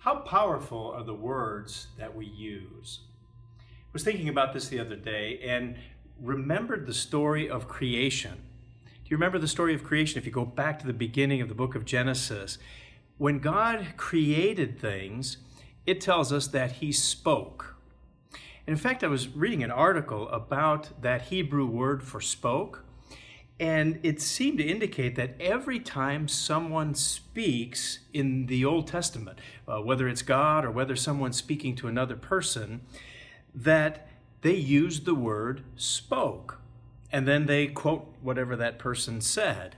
How powerful are the words that we use? I was thinking about this the other day and remembered the story of creation. Do you remember the story of creation? If you go back to the beginning of the book of Genesis, when God created things, it tells us that He spoke. And in fact, I was reading an article about that Hebrew word for spoke, and it seemed to indicate that every time someone speaks in the Old Testament, whether it's God or whether someone's speaking to another person, that they use the word spoke. And then they quote whatever that person said.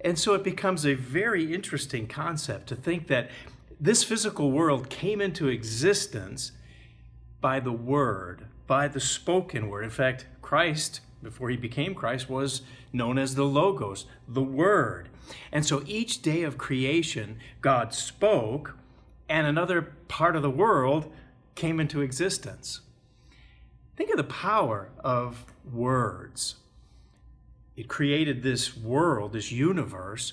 And so it becomes a very interesting concept to think that this physical world came into existence by the word, by the spoken word. In fact, Christ, before He became Christ, was known as the Logos, the Word. And so each day of creation, God spoke, and another part of the world came into existence. Think of the power of words. It created this world, this universe,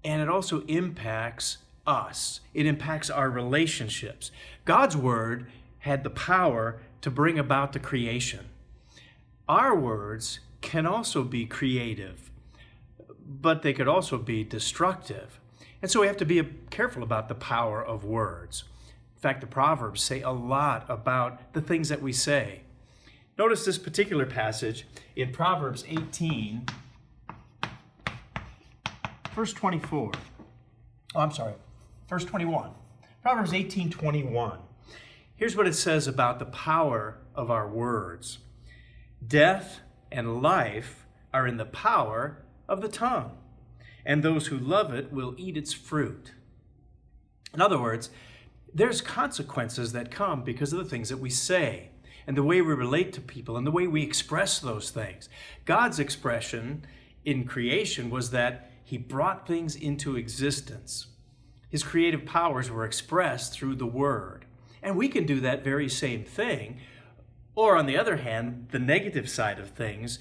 and it also impacts us. It impacts our relationships. God's word had the power to bring about the creation. Our words can also be creative, but they could also be destructive. And so we have to be careful about the power of words. In fact, the Proverbs say a lot about the things that we say. Notice this particular passage in Proverbs 18, verse 24. Verse 21. Proverbs 18:21. Here's what it says about the power of our words. Death and life are in the power of the tongue, and those who love it will eat its fruit. In other words, there's consequences that come because of the things that we say and the way we relate to people and the way we express those things. God's expression in creation was that He brought things into existence. His creative powers were expressed through the Word. And we can do that very same thing. Or on the other hand, the negative side of things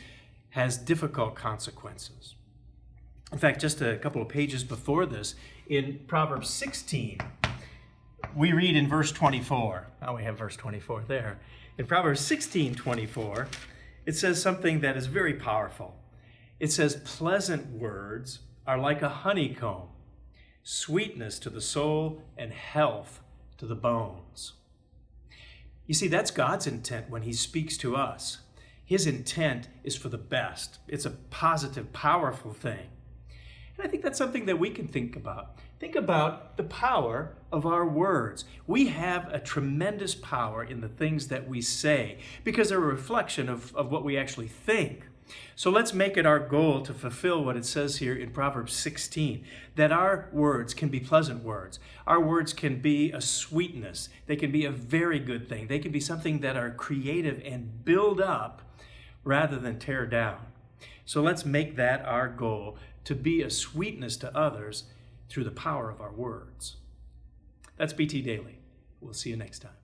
has difficult consequences. In fact, just a couple of pages before this, in Proverbs 16, we read in verse 24. Oh, we have verse 24 there. In Proverbs 16:24, it says something that is very powerful. It says, "Pleasant words are like a honeycomb, sweetness to the soul and health to the bones." You see, that's God's intent when He speaks to us. His intent is for the best. It's a positive, powerful thing. And I think that's something that we can think about. Think about the power of our words. We have a tremendous power in the things that we say because they're a reflection of what we actually think. So let's make it our goal to fulfill what it says here in Proverbs 16, that our words can be pleasant words. Our words can be a sweetness. They can be a very good thing. They can be something that are creative and build up rather than tear down. So let's make that our goal, to be a sweetness to others through the power of our words. That's BT Daily. We'll see you next time.